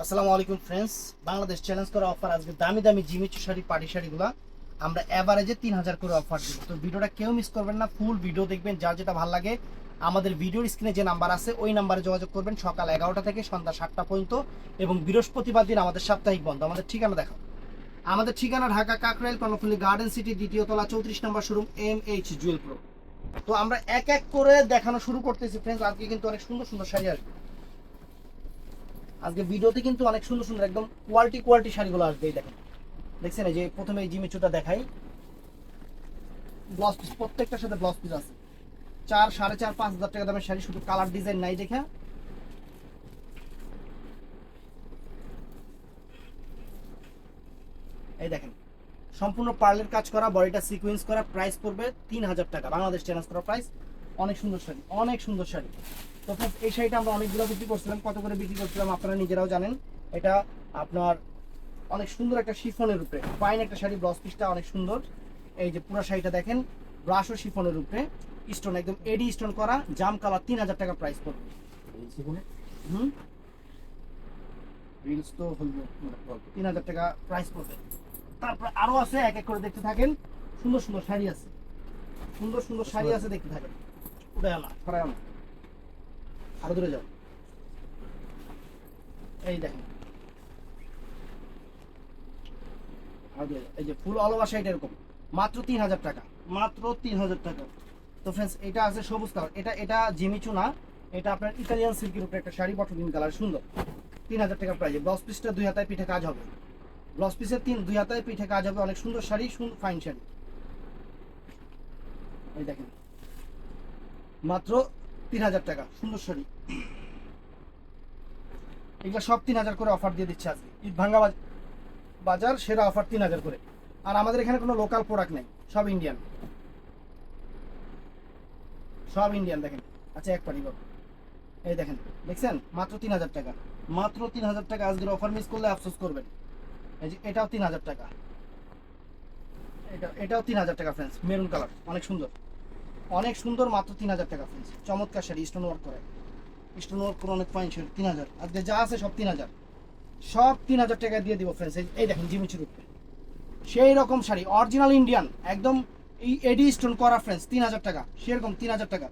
আসসালামু আলাইকুম friends, Bangladesh challenge করা অফার। আজকে দামি দামি জিমিচু শাড়ি, পাটি শাড়িগুলো আমরা এভারেজে 3000 করে অফার দিব। তো ভিডিওটা কেউ মিস করবেন না, ফুল ভিডিও দেখবেন। যার যেটা ভালো লাগে আমাদের ভিডিওর স্ক্রিনে যে নাম্বার আছে ওই নাম্বারে যোগাযোগ করবেন সকাল 11টা থেকে সন্ধ্যা 7টা পর্যন্ত। এবং বৃহস্পতিবার দিন আমাদের সাপ্তাহিক বন্ধ। আমাদের ঠিকানা দেখো, আমাদের ঠিকানা ঢাকা কাকরাইল কর্ণফুলী গার্ডেন সিটি, দ্বিতীয় তলা, 34 নম্বর শোরুম, MH জুয়েল প্রো। তো আমরা এক এক করে দেখানো শুরু করতেছি ফ্রেন্ডস। আজকে কিন্তু অনেক সুন্দর সুন্দর শাড়ি আসবে। আজকে ভিডিওতে কিন্তু অনেক সুন্দর সুন্দর একদম কোয়ালিটি শাড়িগুলো আসবে। এই দেখেন, দেখছেন এই যে প্রথমে এই জিমিচুটা দেখাই, ব্লাউজ পিস প্রত্যেকটার সাথে ব্লাউজ পিস আছে। 4, 4.5, 5 হাজার টাকা দামের শাড়ি, শুধু কালার ডিজাইন নাই দেখা। এই দেখেন, সম্পূর্ণ পার্লের কাজ করা, বডিটা সিকোয়েন্স করা, প্রাইস পড়বে 3000 টাকা, বাংলাদেশ চ্যালেঞ্জ করা প্রাইস। অনেক সুন্দর শাড়ি, অনেক সুন্দর শাড়ি। তো এই শাড়িটা আমরা অনেকগুলো বিক্রি করছিলাম, কত করে বিক্রি করছিলাম আপনারা নিজেরাও জানেন। এটা আপনার অনেক সুন্দর একটা শিফনের উপরে ফাইন একটা শাড়ি, ব্লাউজ পিসটা অনেক সুন্দর। এই যে পুরো শাড়িটা দেখেন, ব্রাশ ও শিফনের উপরে স্টোন, একদম এডি স্টোন করা, জাম কালার, 3000 টাকা প্রাইস পড়বে। হুম, রিলস তো হইলো 3000 টাকা প্রাইস পড়বে। তারপর আরো আছে, এক এক করে দেখতে থাকেন। সুন্দর সুন্দর শাড়ি আছে, সুন্দর সুন্দর শাড়ি আছে, দেখতে থাকেন। উঠে আনা, ছড়ায় আনা, আরো দূরে যাও। এই দেখেন, এই যে ফুল অল ওভার শাড়িটা এরকম, মাত্র 3000 টাকা, মাত্র 3000 টাকা। তো ফ্রেন্ডস, এটা আছে সবুজ কালার, এটা এটা জিমিচু না, এটা আপনার ইতালিয়ান সিল্কের উপরে একটা শাড়ি, বটল গ্রিন কালার, সুন্দর। 3000 টাকা প্রাইস। ব্লাউজ পিসটা 2 হাতায় পিঠে কাজ হবে, ব্লাউজ পিসের 2 হাতায় পিঠে কাজ হবে, অনেক সুন্দর শাড়ি, ফাইন শাড়ি। এই দেখেন, মাত্র 3000 টাকা, সুন্দর শাড়ি। এগুলো সব 3000 করে অফার দিয়ে দিচ্ছে আজকে। ঈদ ভাঙ্গা বাজার সেরা অফার 3000 করে। আর আমাদের এখানে কোনো লোকাল প্রোডাক্ট নেই, সব ইন্ডিয়ান, সব ইন্ডিয়ান। দেখেন, আচ্ছা এক পারি বাবু, এই দেখেন, দেখছেন, মাত্র 3000 টাকা, মাত্র 3000 টাকা। আজকের অফার মিস করলে আফসোস করবেন। এই যে এটাও 3000 টাকা, এটাও 3000 টাকা ফ্রেন্ডস, মেরুন কালার, অনেক সুন্দর, অনেক সুন্দর, মাত্র 3000 টাকা ফ্রেন্ডস। চমৎকার শাড়ি, স্টোন ওয়ার্ক করে, স্টোন ওয়ার্ক করে অনেক ফাইন শাড়ি, 3000। আজকে যা আছে সব 3000, সব 3000 টাকা দিয়ে দিব ফ্রেন্ডস। এই দেখেন জিমিচুর উপরে সেই রকম শাড়ি, অরিজিনাল ইন্ডিয়ান, একদম এই এডি স্টোন করা ফ্রেন্ডস, 3000 টাকা, সেরকম 3000 টাকা,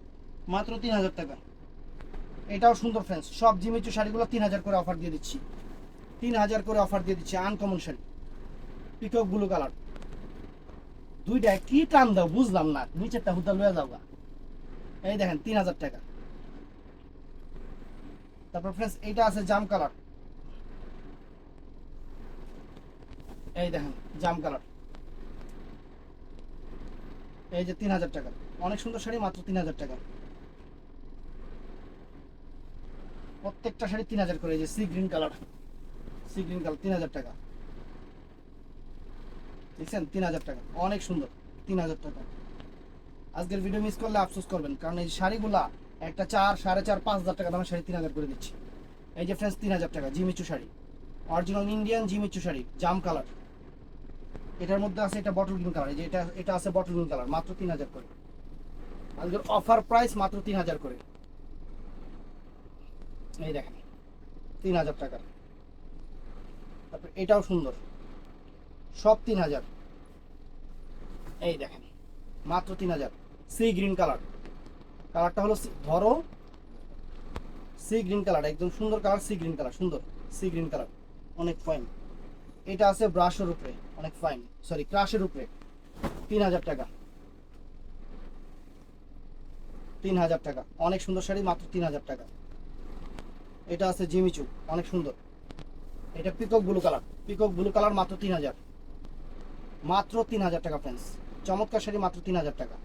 মাত্র 3000 টাকা। এটাও সুন্দর ফ্রেন্ডস, সব জিমিচু শাড়িগুলো 3000 করে অফার দিয়ে দিচ্ছি, 3000 করে অফার দিয়ে দিচ্ছি। Uncommon sari, peacock blue colour, দুইটা কি টান দাও বুঝলাম না, নিচেরটা হুদা লয়ে যাও গা। এই দেখেন 3000 টাকা। তারপর ফ্রেন্ডস, এইটা আছে জাম কালার, এই দেখেন জাম কালার, এই যে 3000 টাকা, অনেক সুন্দর শাড়ি, মাত্র 3000 টাকা। প্রত্যেকটা শাড়ি 3000 করে। এই যে C green colour, sea green colour, 3000 টাকা, দেখছেন 3000 টাকা, অনেক সুন্দর, 3000 টাকা। আজকের ভিডিও মিস করলে আফসোস করবেন, কারণ এই শাড়িগুলা একটা 4, 4.5, 5 হাজার টাকা দামের শাড়ি 3000 করে দিচ্ছি। এই যে ফ্রেন্ডস 3000 টাকা জিমিচু শাড়ি, অরিজিনাল ইন্ডিয়ান জিমিচু শাড়ি, জাম কালার। এটার মধ্যে আছে এটা বটল গ্রিন কালার, এই যে এটা এটা আছে বটল গ্রিন কালার, মাত্র 3000 করে। আজকের অফার প্রাইস মাত্র 3000 করে। এই দেখেন 3000 টাকা। তারপর এটাও সুন্দর, সব 3000। এই দেখেন মাত্র 3000, সি গ্রিন কালার, কালারটা হলো ধরো সি গ্রিন কালার, একদম সুন্দর কালার, সি গ্রিন কালার, সুন্দর সি গ্রিন কালার, অনেক ফাইন। এটা আছে ব্রাশের উপরে, অনেক ফাইন, সরি ক্রাশের উপরে, 3000 টাকা, 3000 টাকা, অনেক সুন্দর শাড়ি, মাত্র 3000 টাকা। এটা আছে জিমিচু, অনেক সুন্দর, এটা peacock blue colour, peacock blue colour, মাত্র 3000, মাত্র 3000 টাকা ফ্রেন্ডস। চমৎকার শাড়ি, মাত্র 3000 টাকা।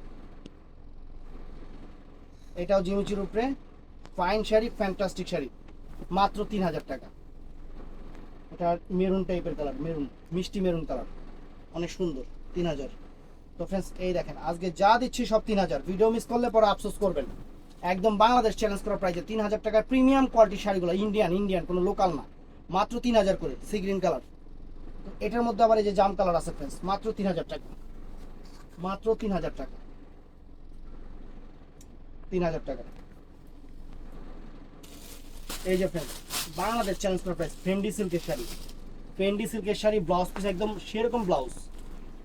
এটাও জিমিচুর উপরে ফাইন শাড়ি, ফ্যান্টাস্টিক শাড়ি, মাত্র 3000 টাকা। এটা মেরুন টাইপের কালার, মেরুন, মিষ্টি মেরুন কালার, অনেক সুন্দর, 3000। তো ফ্রেন্ডস, এই দেখেন আজকে যা দিচ্ছি সব 3000, ভিডিও মিস করলে পরে আফসোস করবেন। একদম বাংলাদেশ চ্যালেঞ্জ করা প্রাইসে 3000 টাকার প্রিমিয়াম কোয়ালিটির শাড়িগুলো, ইন্ডিয়ান, ইন্ডিয়ান কোনো লোকাল না, মাত্র 3000 করে, সি গ্রিন কালার। তো এটার মধ্যে আবার এই যে জাম কালার আছে ফ্রেন্ডস, মাত্র 3000 টাকা, মাত্র 3000 টাকা, 3000 টাকা। এই যে ফ্রেন্ড, বাংলাদেশ চ্যালেঞ্জ করা প্রাইস, ফেন্ডি সিল্কের শাড়ি। ফেন্ডি সিল্কের শাড়ি, ব্লাউজ পিস একদম সেরকম ব্লাউজ,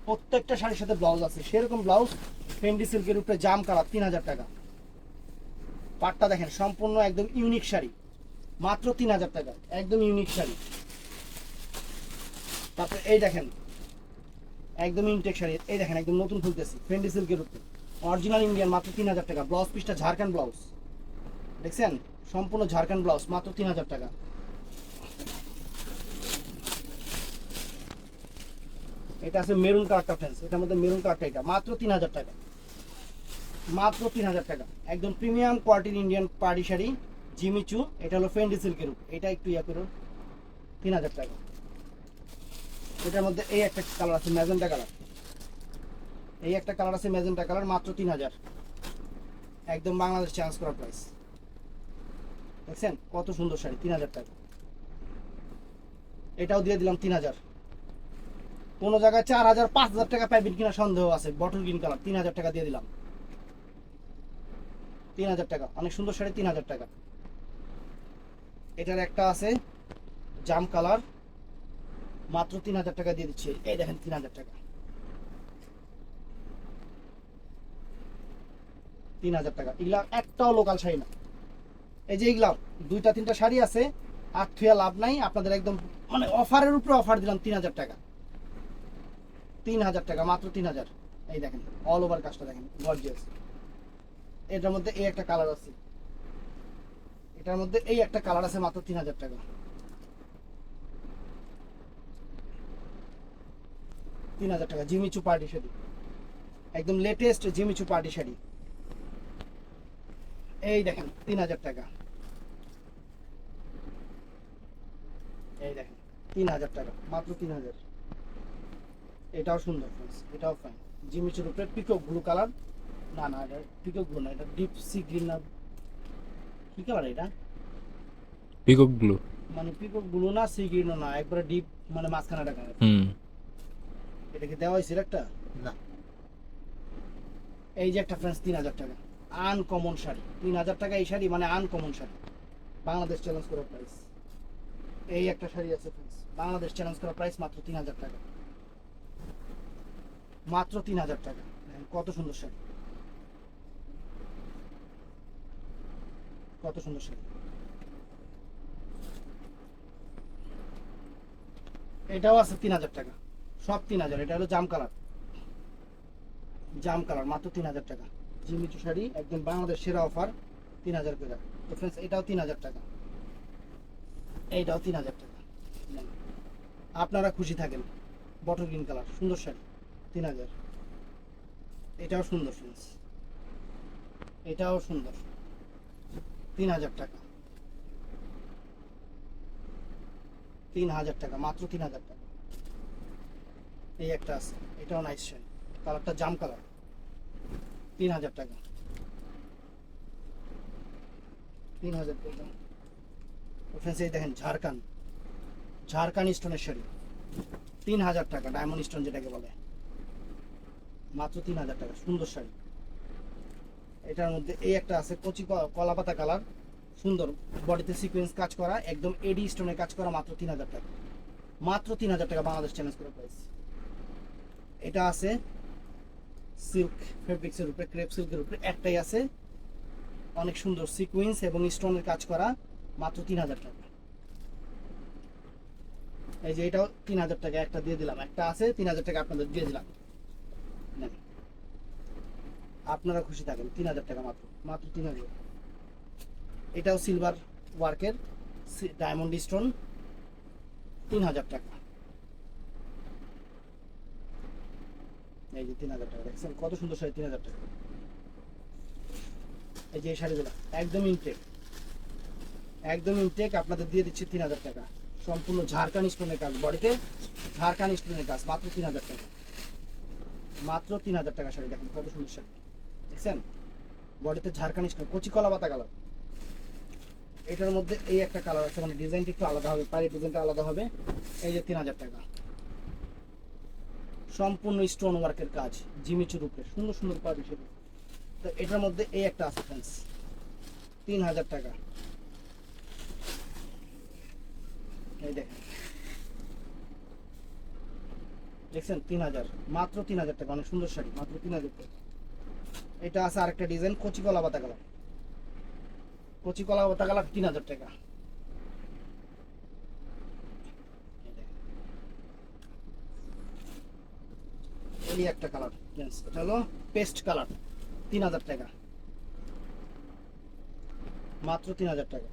প্রত্যেকটা শাড়ির সাথে ব্লাউজ আছে সেরকম ব্লাউজ। ফেন্ডি সিল্কের উপরে জাম কালার, 3000 টাকা। পাটটা দেখেন সম্পূর্ণ একদম ইউনিক শাড়ি, মাত্র 3000 টাকা, একদম ইউনিক শাড়ি। তারপরে এই দেখেন একদম ইনটেক শাড়ি, এই দেখেন একদম নতুন খুলতেছি, ফেন্ডি সিল্কের উপরে অরিজিনাল ইন্ডিয়ান, মাত্র 3000 টাকা। ব্লাউজ পিসটা ঝাড়খান্ড ব্লাউজ, দেখছেন সম্পূর্ণ ঝাড়খান্ড ব্লাউজ, মাত্র 3000 টাকা। এটা আছে মেরুন কালারটা ফ্রেন্ডস, এটার মধ্যে মেরুন কালারটা, এটা মাত্র 3000 টাকা, মাত্র 3000 টাকা। একদম প্রিমিয়াম কোয়ালিটির ইন্ডিয়ান পার্টি শাড়ি, জিমিচু। এটা হলো ফেন্ডি সিল্কের উপর, এটা একটু ইয়া করুন, 3000 টাকা। এটার মধ্যে এই একটা কালার আছে ম্যাজেন্টা কালার, এই একটা কালার আছে ম্যাজেন্টা কালার, মাত্র 3000, একদম বাংলাদেশ চ্যালেঞ্জ করা প্রাইস। দেখছেন কত সুন্দর শাড়ি, 3000 টাকা। এটাও দিয়ে দিলাম 3000। কোনো জায়গায় 4000 5000 টাকা পাইবেন কিনা সন্দেহ আছে। বটল গ্রিন কালার, 3000 টাকা দিয়ে দিলাম, 3000 টাকা। অনেক সুন্দর শাড়ি, 3000 টাকা। এটার একটা আছে জাম কালার, মাত্র 3000 টাকা দিয়ে দিচ্ছি। এই দেখেন 3000 টাকা, 3000 টাকা। এগুলা একটাও লোকাল শাড়ি না। এই যে এগুলা 2টা 3টা শাড়ি আছে, আর থুয়া লাভ নাই আপনাদের, একদম মানে অফারের উপরে অফার দিলাম, 3000 টাকা, 3000 টাকা, মাত্র 3000। এই দেখেন অল ওভার কাজটা দেখেন, গর্জিয়াস। এটার মধ্যে এই একটা কালার আছে, এটার মধ্যে এই একটা কালার আছে, মাত্র 3000 টাকা, 3000 টাকা। জিমিচু পার্টি শাড়ি, একদম লেটেস্ট জিমিচু পার্টি শাড়ি, এই দেখেন 3000 টাকা, এই দেখেন 3000 টাকা, মাত্র 3000। এটাও সুন্দর ফ্রেন্ডস, এটাও ফাইন। জিমিচুর উপরে পিকক ব্লু কালার, না না এটা পিকক ব্লু না, এটা ডিপ সি গ্রিন না, কি কালার এটা? Peacock blue. মানে পিকক ব্লু না, সি গ্রিনও না, একবারে ডিপ, মানে মাঝখানে টাকা। এটা কি দেওয়া হয়েছিল একটা? না। এই যে একটা ফ্রেন্ডস, 3000 টাকা, আনকমন শাড়ি, 3000 টাকা এই শাড়ি, মানে আনকমন শাড়ি, বাংলাদেশ চ্যালেঞ্জ করা প্রাইস। এই একটা শাড়ি আছে ফ্রেন্ডস, বাংলাদেশ চ্যালেঞ্জ করা প্রাইস, মাত্র 3000 টাকা, মাত্র 3000 টাকা। দেখেন কত সুন্দর শাড়ি, কত সুন্দর শাড়ি। এটাও আছে 3000 টাকা, সব 3000। এটা হলো জাম কালার, জাম কালার, মাত্র 3000 টাকা। জিমিচু শাড়ি, একদম বাংলাদেশ সেরা অফার, 3000 করে। তো ফ্রেন্ডস এটাও 3000 টাকা, এইটাও 3000 টাকা। আপনারা খুশি থাকেন। বটল গ্রিন কালার, সুন্দর শাড়ি, 3000। এটাও সুন্দর ফ্রেন্ডস, এটাও সুন্দর, 3000 টাকা, 3000 টাকা, মাত্র 3000 টাকা। এই একটা আছে, এটাও নাইস শাড়ি, কালারটা জাম কালার, 3000 টাকা, 3000 টাকা। ফ্রেন্ডস এই দেখেন ঝাড়খান্ড, ঝাড়খান্ড স্টোনের শাড়ি, 3000 টাকা, ডায়মন্ড স্টোন যেটাকে বলে, মাত্র 3000 টাকা, সুন্দর শাড়ি। এটার মধ্যে এই একটা আছে কচি কলা পাতা কালার, সুন্দর, বডিতে সিকোয়েন্স কাজ করা, একদম এডি স্টোনের কাজ করা, মাত্র 3000 টাকা, মাত্র 3000 টাকা, বাংলাদেশ চ্যালেঞ্জ করা প্রাইস। এটা আছে সিল্ক ফেব্রিক্সের উপরে, ক্রেপ সিল্কের উপরে, একটাই আছে, অনেক সুন্দর সিকোয়েন্স এবং স্টোনের কাজ করা, মাত্র 3000 টাকা। এই যে এটাও 3000 টাকা, একটা দিয়ে দিলাম, একটা আছে 3000 টাকা আপনাদের দিয়ে দিলাম, নেন। আপনারা খুশি থাকেন, 3000 টাকা, মাত্র মাত্র 3000। এটাও সিলভার ওয়ার্কের ডায়মন্ড স্টোন, 3000 টাকা। এই যে 3000 টাকা, দেখছেন কত সুন্দর শাড়ি, 3000 টাকা। এই যে এই শাড়িগুলো একদম ইনটেক, একদম ইনটেক, আপনাদের দিয়ে দিচ্ছি 3000 টাকা। সম্পূর্ণ ঝাড়খান্ড স্টোনের কাজ, বডিতে ঝাড়খান্ড স্টোনের কাজ, মাত্র 3000 টাকা, মাত্র 3000 টাকা শাড়ি। দেখেন কত সুন্দর শাড়ি, দেখছেন বডিতে ঝাড়খান্ড স্টোন, কচি কলা পাতা কালার। এটার মধ্যে এই একটা কালার আছে, মানে ডিজাইনটা একটু আলাদা হবে, পাড়ি ডিজাইনটা আলাদা হবে। এই যে 3000 টাকা, সম্পূর্ণ স্টোন ওয়ার্কের কাজ, জিমিচুর উপরে, সুন্দর সুন্দর পাড়ি শাড়ি। তো এটার মধ্যে এই একটা আছে ফ্রেন্ডস, 3000 টাকা, এই দেখেন, দেখছেন 3000, মাত্র 3000 টাকা, অনেক সুন্দর শাড়ি, মাত্র 3000 টাকা। এটা আছে আরেকটা ডিজাইন, কচি কলা পাতা কালার, কচি কলা পাতা কালার 3000 টাকা। এই একটা কালার, এটা হলো পেস্ট কালার, 3000 টাকা, মাত্র 3000 টাকা।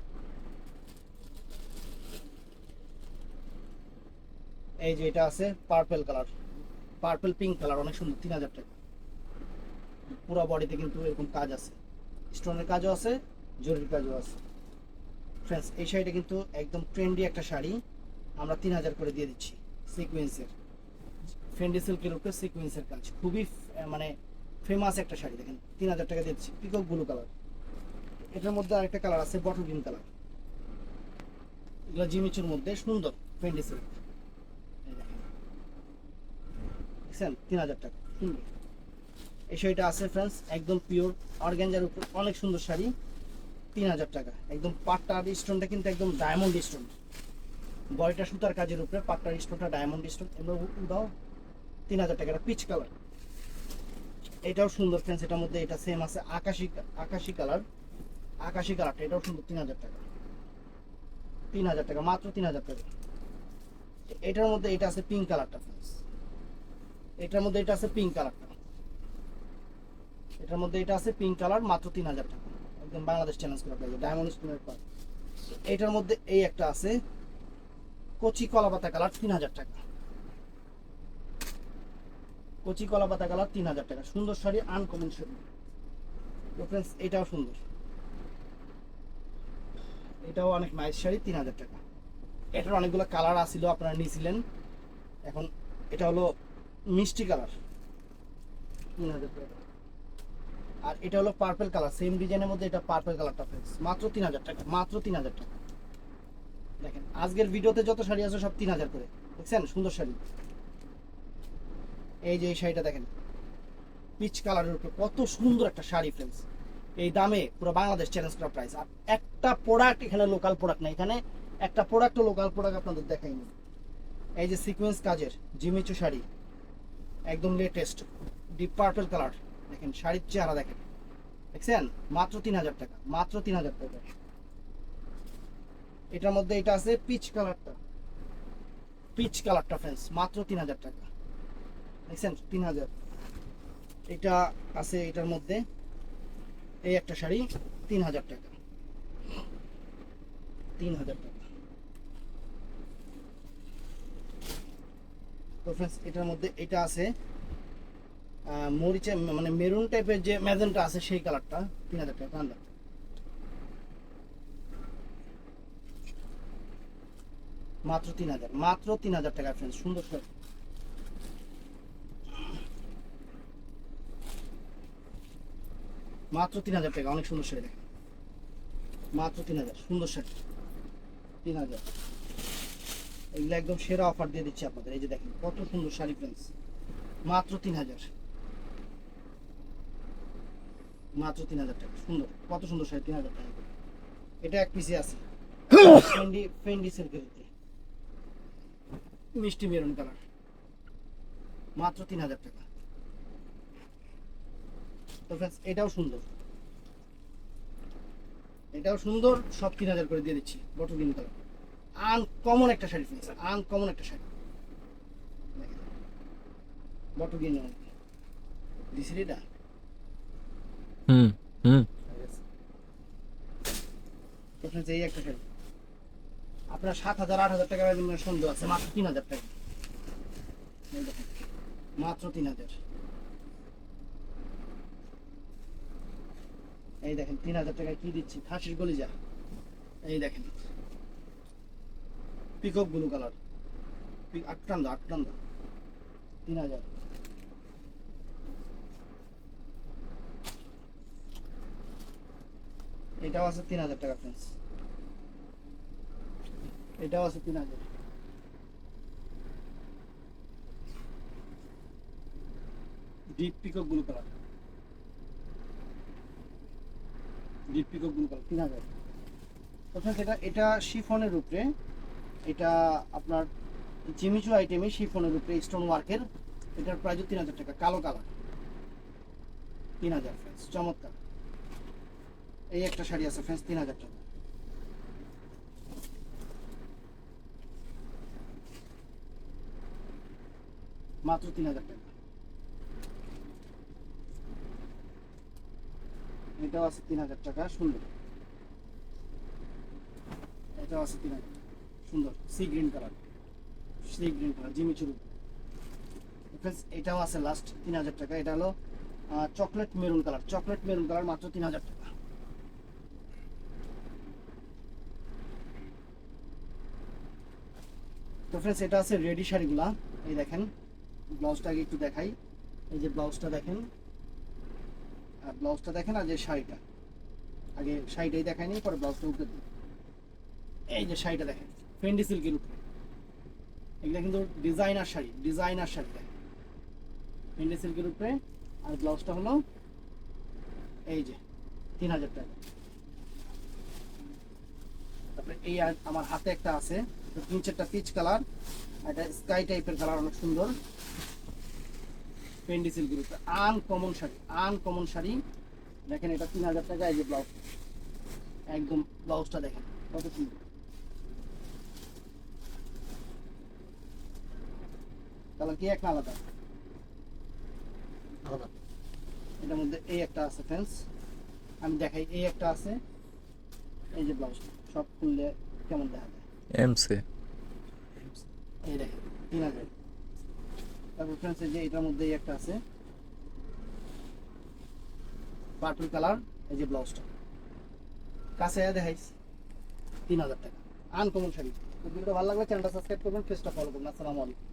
এই যে এটা আছে purple colour, purple pink colour, অনেক সুন্দর, 3000 টাকা। পুরো বডিতে কিন্তু এরকম কাজ আছে, স্টোনের কাজও আছে, জরির কাজও আছে। ফ্রেন্ডস, এই শাড়িটা কিন্তু একদম ট্রেন্ডি একটা শাড়ি, আমরা 3000 করে দিয়ে দিচ্ছি। সিকোয়েন্সের, ফেন্ডি সিল্কের উপরে সিকোয়েন্সের কাজ, খুবই মানে ফেমাস একটা শাড়ি। দেখেন 3000 টাকা দিয়ে দিচ্ছি, পিকক ব্লু কালার। এটার মধ্যে আরেকটা কালার আছে বটল গ্রিন কালার, এগুলো জিমিচুর মধ্যে সুন্দর ফেন্ডি সিল্ক। দেখছেন 3000 টাকা, সুন্দর। এই শাড়িটা আছে ফ্রেন্ডস একদম পিওর অর্গানজার উপর, অনেক সুন্দর শাড়ি, 3000 টাকা। একদম পাটটার স্টোনটা কিন্তু একদম ডায়মন্ড স্টোন, বডিটা সুতার কাজের উপরে, পাটটার স্টোনটা ডায়মন্ড স্টোন, এগুলো দাও 3000 টাকা। পিচ কালার, এটাও সুন্দর ফ্রেন্ডস। এটার মধ্যে এটা সেম আছে আকাশি, আকাশি কালার, আকাশি কালারটা এটাও সুন্দর, 3000 টাকা, 3000 টাকা, মাত্র 3000 টাকা। এটার মধ্যে এটা আছে পিঙ্ক কালারটা ফ্রেন্ডস, এটার মধ্যে এটা আছে পিঙ্ক কালারটা, এটার মধ্যে এটা আছে পিঙ্ক কালার, মাত্র 3000 টাকা, একদম বাংলাদেশ চ্যালেঞ্জ করা প্রাইস, ডায়মন্ড স্টোনের পার। এটার মধ্যে এই একটা আছে কচি কলা পাতা কালার, 3000 টাকা, কচি কলা পাতা কালার, 3000 টাকা। সুন্দর শাড়ি, আনকমন শাড়ি। তো ফ্রেন্ডস এটাও সুন্দর, এটাও অনেক নাইস শাড়ি, 3000 টাকা। এটার অনেকগুলো কালার আসছিল, আপনারা নিয়েছিলেন। এখন এটা হলো মিষ্টি কালার, 3000 টাকা। আর এটা হলো পার্পল কালার, সেম ডিজাইনের মধ্যে এটা পার্পল কালারটা ফ্রেন্ডস, মাত্র 3000 টাকা, মাত্র 3000 টাকা। দেখেন আজকের ভিডিওতে যত শাড়ি আছে সব 3000 করে, দেখছেন সুন্দর শাড়ি। এই যে এই শাড়িটা দেখেন, পিচ কালারের উপরে কত সুন্দর একটা শাড়ি ফ্রেন্ডস, এই দামে পুরো বাংলাদেশ চ্যালেঞ্জ করা প্রাইস। আর একটা প্রোডাক্ট এখানে লোকাল প্রোডাক্ট না, এখানে একটা প্রোডাক্টও লোকাল প্রোডাক্ট আপনাদের দেখাইনি। এই যে সিকোয়েন্স কাজের জিমিচু শাড়ি, একদম লেটেস্ট ডিপ পার্পল কালার, দেখেন শাড়ির চেহারা দেখেন, দেখছেন মাত্র 3000 টাকা, মাত্র 3000 টাকা। এটার মধ্যে এটা আছে পিচ কালারটা, পিচ কালারটা ফ্রেন্ডস, মাত্র 3000 টাকা, দেখছেন 3000। এটা আছে এটার মধ্যে এই একটা শাড়ি, 3000 টাকা, 3000 টাকা। তো ফ্রেন্ডস এটার মধ্যে এটা আছে মরিচে মানে মেরুন টাইপের যে ম্যাজেন্টা আছে সেই কালারটা, 3000 টাকা। ঠান্ডা, মাত্র 3000, মাত্র 3000 টাকা ফ্রেন্ডস, সুন্দর শাড়ি। মাত্র 3000 টাকা, অনেক সুন্দর শাড়ি দেখেন, মাত্র 3000, সুন্দর শাড়ি 3000। এগুলো একদম সেরা অফার দিয়ে দিচ্ছি আপনাদের। এই যে দেখেন কত সুন্দর শাড়ি ফ্রেন্ডস, মাত্র 3000, মাত্র 3000 টাকা। সুন্দর, কত সুন্দর শাড়ি, 3000 টাকা। এটা এক পিসে আছে ফেন্ডি, ফেন্ডি সিল্কের উপরে মিষ্টি মেরুন কালার, মাত্র 3000 টাকা। তো ফ্রেন্ডস এটাও সুন্দর, এটাও সুন্দর, সব 3000 করে দিয়ে দিচ্ছি। বটল গ্রিন কালার, আনকমন একটা শাড়ি ফ্রেন্ডস, আনকমন একটা শাড়ি। বটল গ্রিন দিছি এটা। হুম হুম। তো ফ্রেন্ডস এই একটা শাড়ি আপনার 7000 8000 টাকার সন্দেহ আছে, মাত্র 3000 টাকা। এই দেখেন, মাত্র 3000। এই দেখেন 3000 টাকায় কি দিচ্ছি, খাসির কলিজা। এই দেখেন পিকক ব্লু কালার, আটটান দাও, আটটান দাও, 3000। এটাও আছে 3000 টাকা ফ্রেন্ডস, এটাও আছে 3000। Deep peacock blue colour, deep peacock blue colour, 3000। এটা এটা শিফনের উপরে এটা আপনার জিমিচু আইটেমে শিফনের উপরে স্টোন ওয়ার্কের, এটার প্রাইস 3000 টাকা, কালো কালার 3000 ফ্রেন্ডস, চমৎকার। এই একটা শাড়ি আছে ফ্রেন্ডস 3000 টাকা। মাত্র 3000 টাকা। এটাও আছে 3000 টাকা, সুন্দর। এটাও আছে 3000 টাকা, সুন্দর sea green colour, sea green colour জিমিচুর। ফ্রেন্ডস এটাও আছে লাস্ট 3000 টাকা। এটা হলো chocolate maroon colour, chocolate maroon colour মাত্র 3000 টাকা। তো ফ্রেন্ডস এটা আছে রেডি শাড়িগুলা। এই দেখেন ব্লাউজটা আগে একটু দেখাই। এই যে ব্লাউজটা দেখেন, ব্লাউজটা দেখেন, আর যে শাড়িটা, আগে শাড়িটাই দেখাই নি, পরে ব্লাউজটা উঠে দিই। এই যে শাড়িটা দেখেন ফেন্ডি সিল্কের উপরে, এগুলা কিন্তু ডিজাইনার শাড়ি, ডিজাইনার শাড়ি দেখেন ফেন্ডি সিল্কের উপরে। আর ব্লাউজটা হলো এই যে 3000 টাকা। তারপরে এই আমার হাতে একটা আছে, নিচেরটা পিচ কালার, এটা স্কাই টাইপের কালার, অনেক সুন্দর ফেন্ডি সিল্কের উপরে, আনকমন শাড়ি, আনকমন শাড়ি দেখেন। এটা 3000 টাকা। এই যে ব্লাউজ, একদম ব্লাউজটা দেখেন কত সুন্দর, কালার কি এক না আলাদা? আলাদা। এটার মধ্যে এই একটা আছে ফ্রেন্ডস, আমি দেখাই। এই একটা আছে, এই যে ব্লাউজ, সব খুললে কেমন দেখা যায়। এমসি। এই দেখেন 3000। তারপর ফ্রেন্ডস এই যে এটার মধ্যে এই একটা আছে পার্পল কালার, এই যে ব্লাউজটা কাছে দেখাইস 3000 টাকা, আনকমন শাড়ি। ভিডিওটা ভালো লাগলে চ্যানেলটা সাবস্ক্রাইব করবেন, পেজটা ফলো করবেন। আসসালামু আলাইকুম।